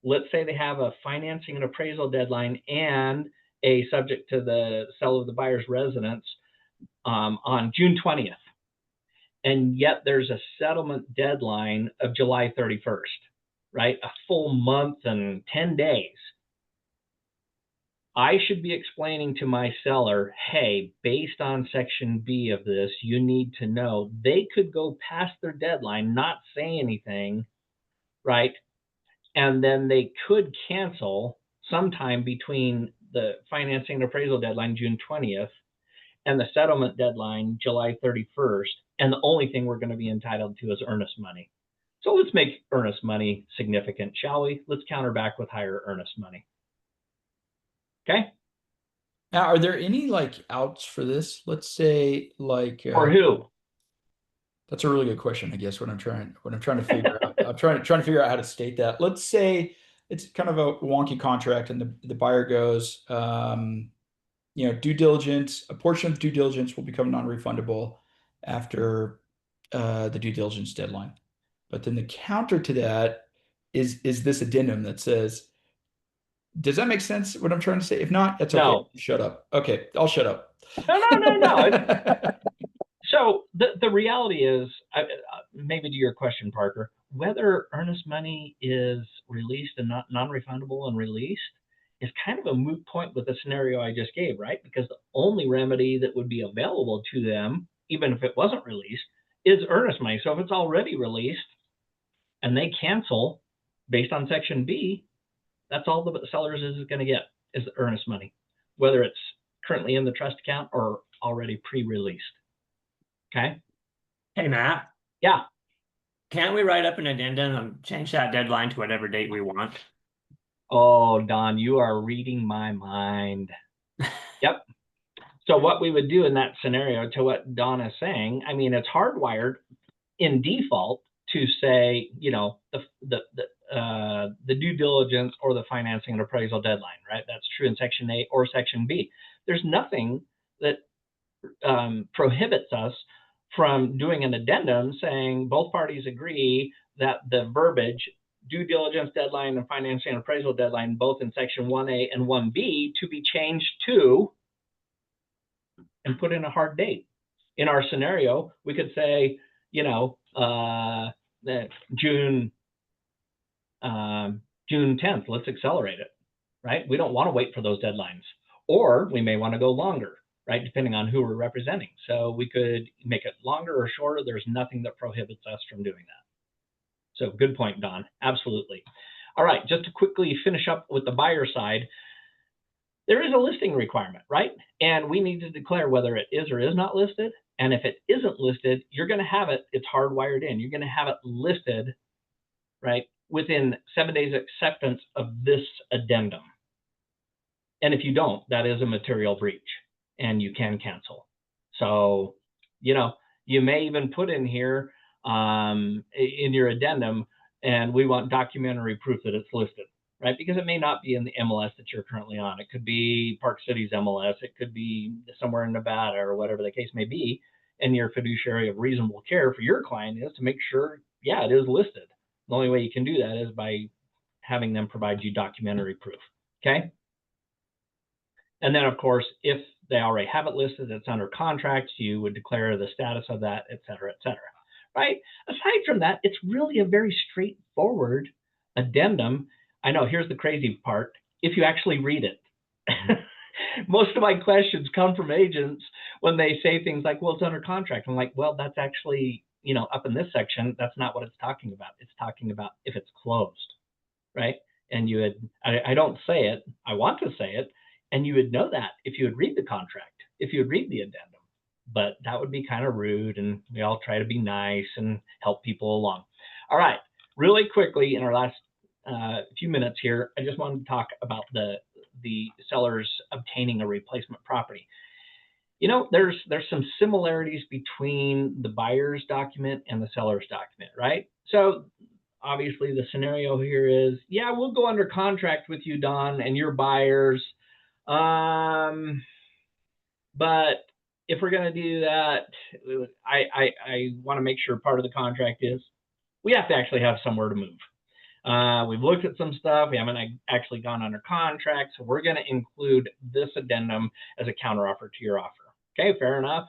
Let's say they have a financing and appraisal deadline and a subject to the sale of the buyer's residence on June 20th. And yet there's a settlement deadline of July 31st, right? A full month and 10 days. I should be explaining to my seller, hey, based on Section B of this, you need to know they could go past their deadline, not say anything, right? And then they could cancel sometime between the financing and appraisal deadline, June 20th, and the settlement deadline, July 31st. And the only thing we're going to be entitled to is earnest money. So let's make earnest money significant, shall we? Let's counter back with higher earnest money. Okay. Now, are there any like outs for this? Let's say like For who? That's a really good question. I guess what I'm trying to figure out. I'm trying to figure out how to state that. Let's say it's kind of a wonky contract, and the buyer goes, you know, due diligence. A portion of due diligence will become non-refundable after the due diligence deadline. But then the counter to that is this addendum that says, does that make sense? What I'm trying to say? If not, that's okay. No. Shut up. Okay, I'll shut up. No. So the reality is, maybe to your question, Parker, whether earnest money is released and not non-refundable and released is kind of a moot point with the scenario I just gave, right? Because the only remedy that would be available to them, even if it wasn't released, is earnest money. So if it's already released and they cancel based on Section B, that's all the sellers is going to get is the earnest money, whether it's currently in the trust account or already pre-released. Okay. Hey, Matt. Yeah. Can't we write up an addendum and change that deadline to whatever date we want? Oh, Don, you are reading my mind. Yep. So what we would do in that scenario, to what Don is saying, I mean, it's hardwired in default to say, you know, the due diligence or the financing and appraisal deadline, right? That's true in Section A or Section B. There's nothing that prohibits us from doing an addendum saying both parties agree that the verbiage, due diligence deadline and financing and appraisal deadline, both in Section 1A and 1B, to be changed to, and put in a hard date. In our scenario, we could say, you know, June 10th, let's accelerate it, right? We don't want to wait for those deadlines. Or we may want to go longer, right? Depending on who we're representing. So we could make it longer or shorter. There's nothing that prohibits us from doing that. So good point, Don. Absolutely. All right, just to quickly finish up with the buyer side. there is a listing requirement, right? And we need to declare whether it is or is not listed. And if it isn't listed, you're going to have it, it's hardwired in. You're going to have it listed, right, within 7 days acceptance of this addendum. And if you don't, that is a material breach and you can cancel. So, you know, you may even put in here in your addendum, and we want documentary proof that it's listed, right? Because it may not be in the MLS that you're currently on. It could be Park City's MLS. It could be somewhere in Nevada or whatever the case may be. And your fiduciary of reasonable care for your client is to make sure, yeah, it is listed. The only way you can do that is by having them provide you documentary proof, okay? And then, of course, if they already have it listed, it's under contract, you would declare the status of that, et cetera, right? Aside from that, it's really a very straightforward addendum. I know, here's the crazy part. If you actually read it, most of my questions come from agents when they say things like, well, it's under contract. I'm like, well, that's actually, you know, up in this section, that's not what it's talking about. It's talking about if it's closed, right? And you had, I don't say it, I want to say it, and you would know that if you would read the contract, if you would read the addendum. But that would be kind of rude, and we all try to be nice and help people along. All right, really quickly in our last few minutes here, I just wanted to talk about the sellers obtaining a replacement property. You know, there's some similarities between the buyer's document and the seller's document, right? So obviously the scenario here is, yeah, we'll go under contract with you, Don, and your buyers. But if we're going to do that, I want to make sure part of the contract is we have to actually have somewhere to move. We've looked at some stuff. We haven't actually gone under contract. So we're going to include this addendum as a counteroffer to your offer. Okay, fair enough.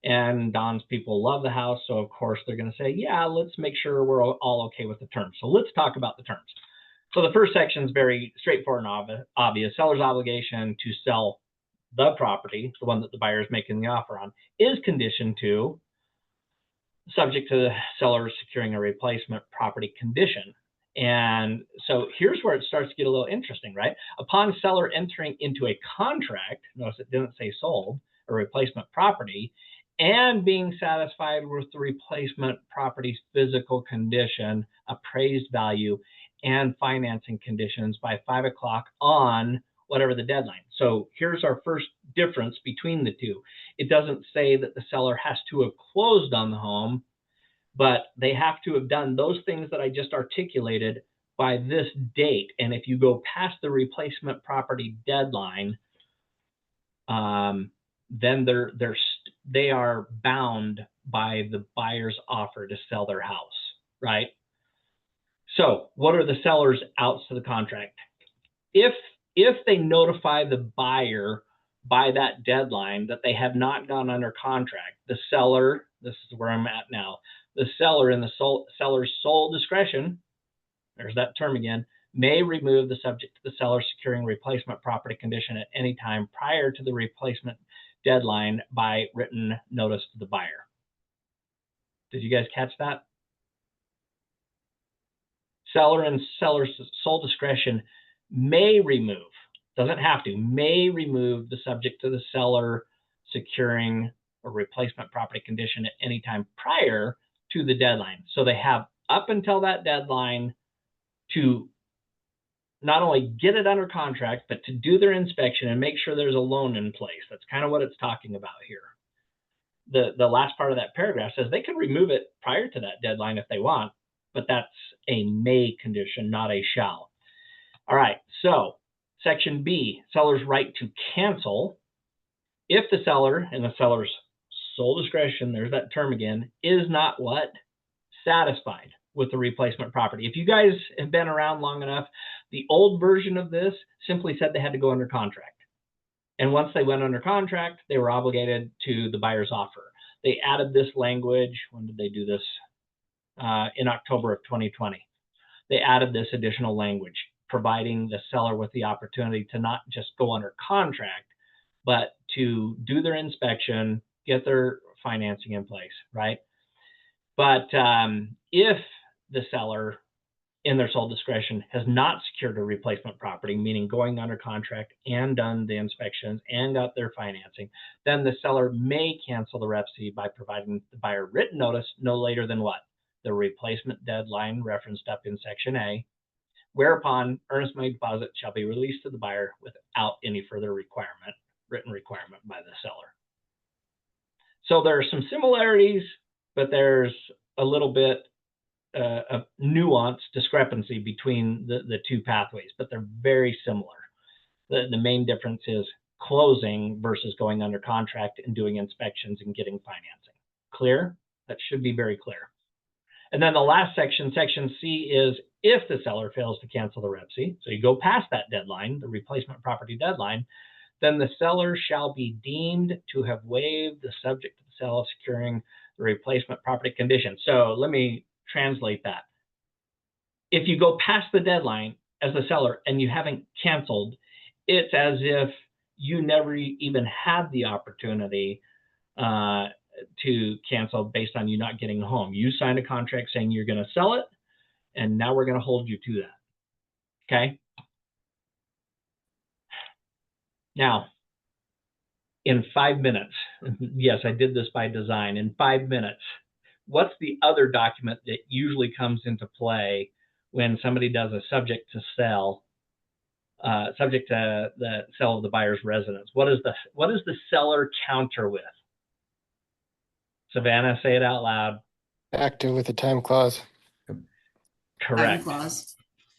And Don's people love the house. So of course they're going to say, yeah, let's make sure we're all okay with the terms. So let's talk about the terms. So the first section is very straightforward and obvious. Seller's obligation to sell the property, the one that the buyer is making the offer on, is conditioned to, subject to the seller securing a replacement property condition. And so here's where it starts to get a little interesting, right? Upon seller entering into a contract, notice it didn't say sold, a replacement property, and being satisfied with the replacement property's physical condition, appraised value, and financing conditions by 5 o'clock on whatever the deadline. So here's our first difference between the two. It doesn't say that the seller has to have closed on the home, but they have to have done those things that I just articulated by this date. And if you go past the replacement property deadline, then they are bound by the buyer's offer to sell their house, right? So what are the seller's outs to the contract? If they notify the buyer by that deadline that they have not gone under contract, the seller, this is where I'm at now, the seller in the seller's sole discretion, there's that term again, may remove the subject to the seller securing replacement property condition at any time prior to the replacement deadline by written notice to the buyer. Did you guys catch that? Seller and seller's sole discretion may remove, doesn't have to, may remove the subject to the seller securing a replacement property condition at any time prior to the deadline. So they have up until that deadline to not only get it under contract, but to do their inspection and make sure there's a loan in place. That's kind of what it's talking about here. The last part of that paragraph says they can remove it prior to that deadline if they want, but that's a may condition, not a shall. All right, so section B, seller's right to cancel. If the seller, in the seller's sole discretion, there's that term again, is not what? Satisfied with the replacement property. If you guys have been around long enough, the old version of this simply said they had to go under contract. And once they went under contract, they were obligated to the buyer's offer. They added this language, when did they do this? In October of 2020. They added this additional language, providing the seller with the opportunity to not just go under contract, but to do their inspection, get their financing in place, right? But if the seller in their sole discretion, has not secured a replacement property, meaning going under contract and done the inspections and got their financing, then the seller may cancel the REPC by providing the buyer written notice no later than what? The replacement deadline referenced up in Section A, whereupon earnest money deposit shall be released to the buyer without any further written requirement by the seller. So there are some similarities, but there's a little bit a nuanced discrepancy between the two pathways, but they're very similar. The main difference is closing versus going under contract and doing inspections and getting financing. Clear? That should be very clear. And then the last section, Section C, is if the seller fails to cancel the REPC, so you go past that deadline, the replacement property deadline, then the seller shall be deemed to have waived the subject to the sale of securing the replacement property condition. So let me translate that. If you go past the deadline as a seller and you haven't canceled, it's as if you never even had the opportunity to cancel based on you not getting home. You signed a contract saying you're going to sell it, and now we're going to hold you to that. Okay? Now, in 5 minutes, yes, I did this by design, in 5 minutes, what's the other document that usually comes into play when somebody does a subject to sell, subject to the sale of the buyer's residence? What is the seller counter with? Savannah, say it out loud. Active with a time clause. Correct. Time clause.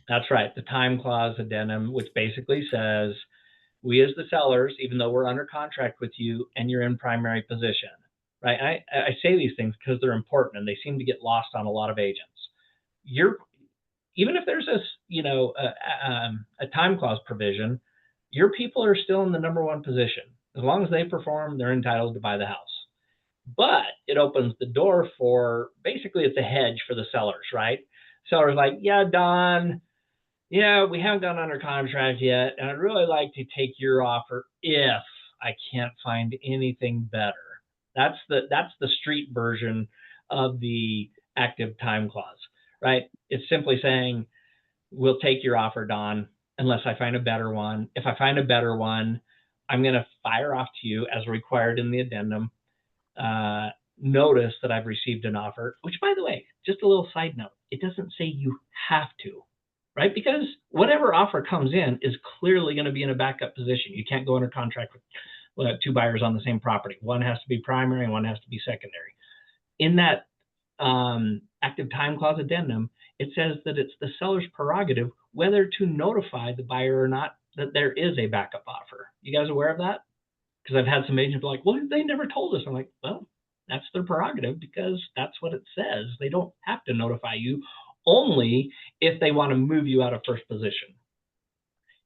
That's right. The time clause addendum, which basically says, we as the sellers, even though we're under contract with you and you're in primary position, right? I say these things because they're important and they seem to get lost on a lot of agents. Even if there's a time clause provision, your people are still in the number one position. As long as they perform, they're entitled to buy the house. But it opens the door for, basically it's a hedge for the sellers, right? Sellers like, yeah, Don, yeah, we haven't gone under contract yet, and I'd really like to take your offer if I can't find anything better. That's the street version of the active time clause, right? It's simply saying, we'll take your offer, Don, unless I find a better one. If I find a better one, I'm going to fire off to you as required in the addendum. Notice that I've received an offer, which, by the way, just a little side note, it doesn't say you have to, right? Because whatever offer comes in is clearly going to be in a backup position. You can't go under contract with two buyers on the same property. One has to be primary and one has to be secondary. In that active time clause addendum, it says that it's the seller's prerogative whether to notify the buyer or not that there is a backup offer. You guys aware of that? Because I've had some agents be like, well, they never told us. I'm like, well, that's their prerogative because that's what it says. They don't have to notify you, only if they want to move you out of first position.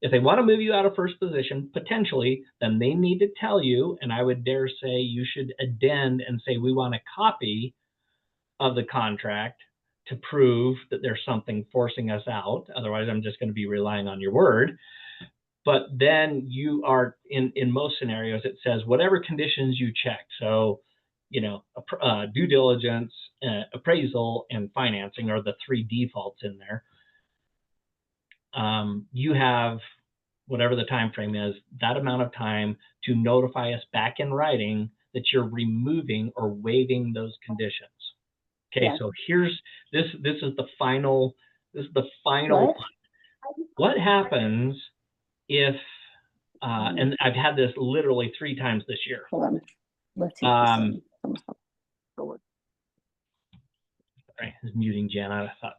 If they want to move you out of first position, potentially, then they need to tell you, and I would dare say you should addend and say, we want a copy of the contract to prove that there's something forcing us out. Otherwise, I'm just going to be relying on your word. But then you are, in most scenarios, it says whatever conditions you checked. So, due diligence, appraisal, and financing are the three defaults in there. You have, whatever the time frame is, that amount of time to notify us back in writing that you're removing or waiving those conditions. Okay, yeah. So this is the final. This is the final. What happens if? And I've had this literally 3 times this year. Hold on. Let's see. Sorry, I was muting Jen. I thought.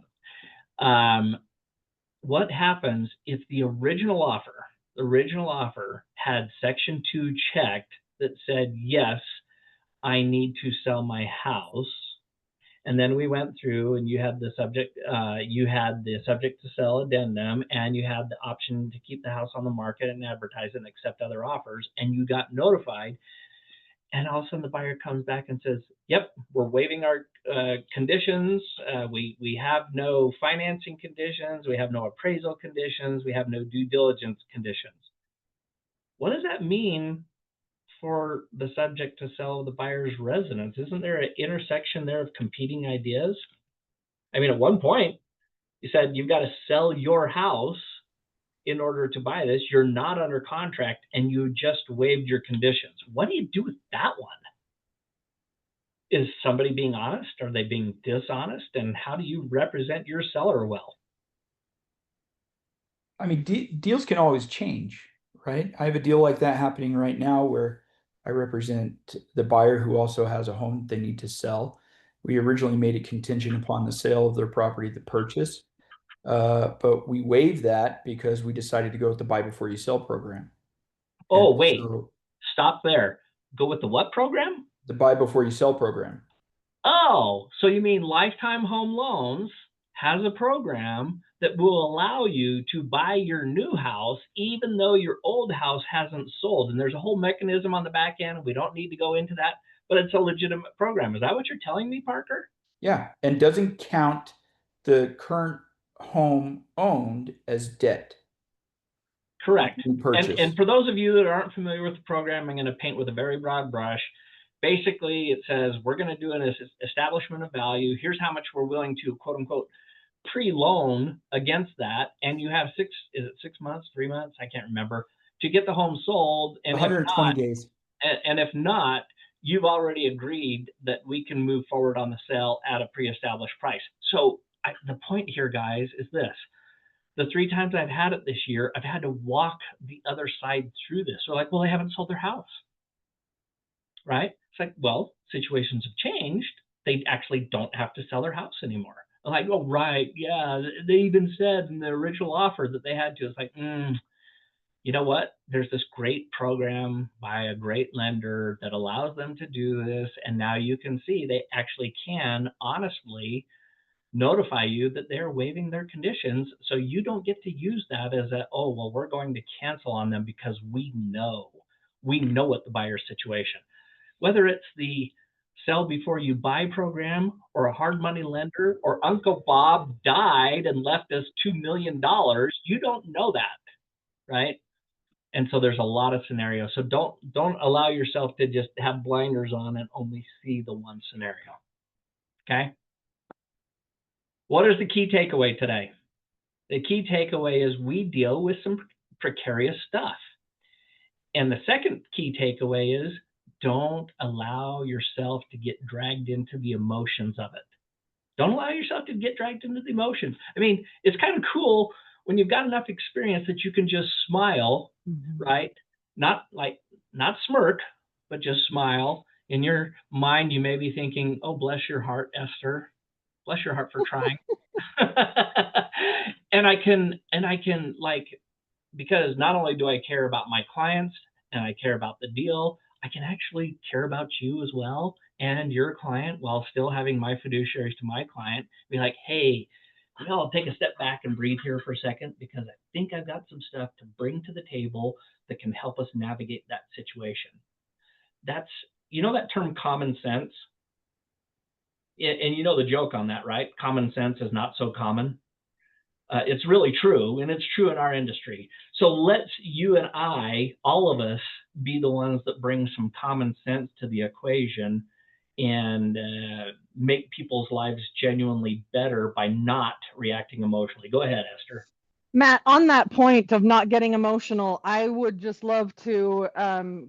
What happens if the original offer had Section 2 checked that said, yes, I need to sell my house, and then we went through and you had the subject to sell addendum, and you had the option to keep the house on the market and advertise it and accept other offers, and you got notified, and all of a sudden the buyer comes back and says, yep, we're waiving our conditions. We have no financing conditions. We have no appraisal conditions. We have no due diligence conditions. What does that mean for the subject to sell the buyer's residence? Isn't there an intersection there of competing ideas? I mean, at one point, You said you've got to sell your house in order to buy this. You're not under contract and you just waived your conditions. What do you do with that one? Is somebody being honest? Are they being dishonest? And how do you represent your seller well? I mean, deals can always change, right? I have a deal like that happening right now where I represent the buyer who also has a home they need to sell. We originally made it contingent upon the sale of their property, the purchase, but we waived that because we decided to go with the buy before you sell program. Oh, And wait, so stop there. Go with the what program? the buy before you sell program. Oh, so you mean Lifetime Home Loans has a program that will allow you to buy your new house even though your old house hasn't sold. And there's a whole mechanism on the back end. We don't need to go into that, but it's a legitimate program. Is that what you're telling me, Parker? Yeah, and doesn't count the current home owned as debt. Correct. Purchase. And for those of you that aren't familiar with the program, I'm going to paint with a very broad brush. Basically, it says we're going to do an establishment of value. Here's how much we're willing to, quote unquote, pre-loan against that. And you have 6 months, 3 months? I can't remember, to get the home sold. And 120 days. And if not, you've already agreed that we can move forward on the sale at a pre-established price. So the point here, guys, is this. The 3 times I've had it this year, I've had to walk the other side through this. They're like, well, they haven't sold their house, right? It's like, well, situations have changed. They actually don't have to sell their house anymore. I'm like, oh, right, yeah. They even said in the original offer that they had to. It's like, you know what? There's this great program by a great lender that allows them to do this. And now you can see they actually can honestly notify you that they're waiving their conditions. So you don't get to use that as a, oh, well, we're going to cancel on them because we know what the buyer's situation. Whether it's the sell before you buy program or a hard money lender or Uncle Bob died and left us $2 million, you don't know that, right? And so there's a lot of scenarios. So don't allow yourself to just have blinders on and only see the one scenario. Okay? What is the key takeaway today? The key takeaway is we deal with some precarious stuff. And the second key takeaway is don't allow yourself to get dragged into the emotions of it. Don't allow yourself to get dragged into the emotions. I mean, it's kind of cool when you've got enough experience that you can just smile, right? Not smirk, but just smile. In your mind, you may be thinking, oh, bless your heart, Esther. Bless your heart for trying. and I can like, because not only do I care about my clients and I care about the deal, I can actually care about you as well and your client while still having my fiduciaries to my client be like, hey, I'll take a step back and breathe here for a second because I think I've got some stuff to bring to the table that can help us navigate that situation. That's, you know, that term common sense. And you know the joke on that, right? Common sense is not so common. It's really true, and it's true in our industry. So let's you and I, all of us, be the ones that bring some common sense to the equation and make people's lives genuinely better by not reacting emotionally. Go ahead, Esther. Matt, on that point of not getting emotional, I would just love to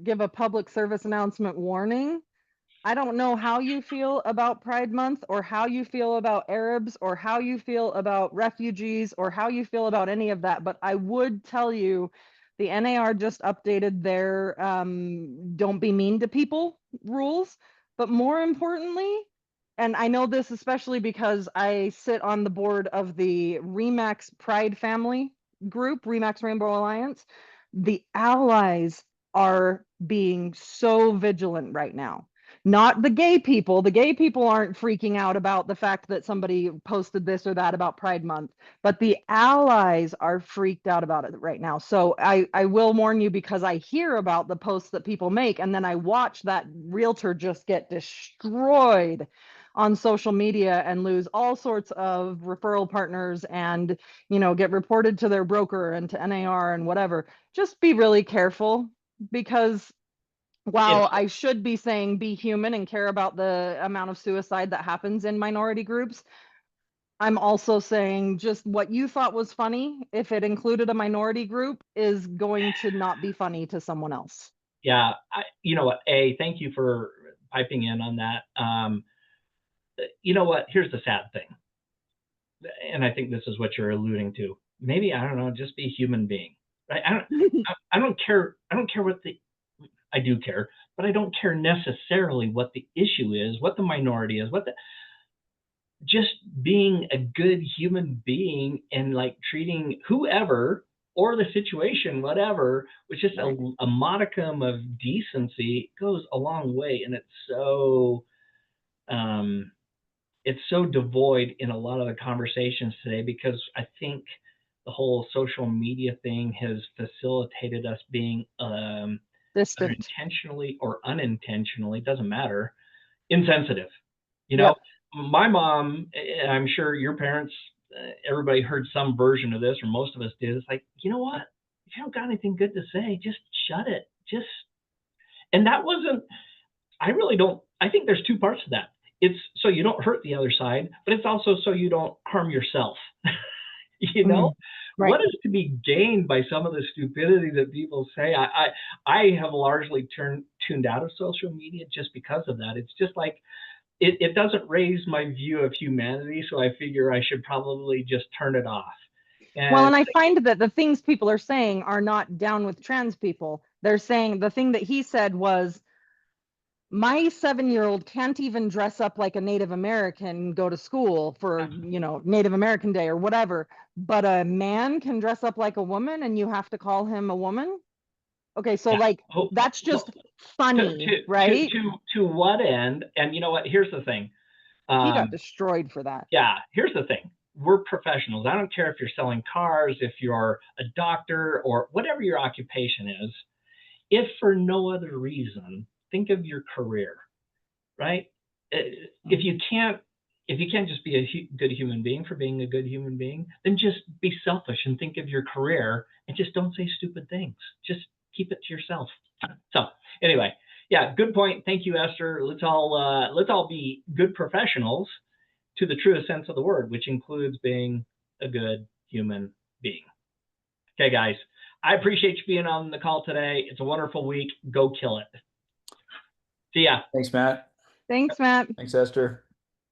give a public service announcement warning. I don't know how you feel about Pride Month or how you feel about Arabs or how you feel about refugees or how you feel about any of that, but I would tell you the NAR just updated their don't be mean to people rules. But more importantly, and I know this especially because I sit on the board of the REMAX Pride family group, REMAX Rainbow Alliance, the allies are being so vigilant right now. Not the gay people. The gay people aren't freaking out about the fact that somebody posted this or that about Pride Month, but the allies are freaked out about it right now. So I will warn you because I hear about the posts that people make and then I watch that realtor just get destroyed on social media and lose all sorts of referral partners and, you know, get reported to their broker and to NAR and whatever. Just be really careful because while I should be saying be human and care about the amount of suicide that happens in minority groups, I'm also saying just what you thought was funny, if it included a minority group, is going to not be funny to someone else. Yeah, you know what, thank you for piping in on that. You know what, here's the sad thing, and I think this is what you're alluding to. Maybe, I don't know, just be a human being, right? I don't care what I do care, but I don't care necessarily what the issue is, what the minority is, just being a good human being and like treating whoever or the situation, whatever, with just a modicum of decency goes a long way. And it's so devoid in a lot of the conversations today, because I think the whole social media thing has facilitated us being either Distant. intentionally or unintentionally, doesn't matter, insensitive. You Yep. know, my mom, and I'm sure your parents, everybody heard some version of this, or most of us did. It's like, you know what? If you don't got anything good to say, just shut it. And that wasn't, I really don't, I think there's two parts to that. It's so you don't hurt the other side, but it's also so you don't harm yourself. You know, Right. what is to be gained by some of the stupidity that people say? I have largely tuned out of social media just because of that. It's just like, it doesn't raise my view of humanity, so I figure I should probably just turn it off. Well, and I find that the things people are saying are not down with trans people. They're saying the thing that he said was, my 7-year-old can't even dress up like a Native American and go to school for, Native American Day or whatever, but a man can dress up like a woman and you have to call him a woman. Okay, so that's just funny, right? To what end? And you know what? Here's the thing. He got destroyed for that. Yeah, here's the thing. We're professionals. I don't care if you're selling cars, if you're a doctor, or whatever your occupation is. If for no other reason, think of your career, right? If you can't just be a good human being for being a good human being, then just be selfish and think of your career and just don't say stupid things. Just keep it to yourself. So anyway, yeah, good point. Thank you, Esther. Let's all be good professionals to the truest sense of the word, which includes being a good human being. Okay, guys, I appreciate you being on the call today. It's a wonderful week. Go kill it. See ya. Thanks, Matt. Thanks, Matt. Thanks, Esther.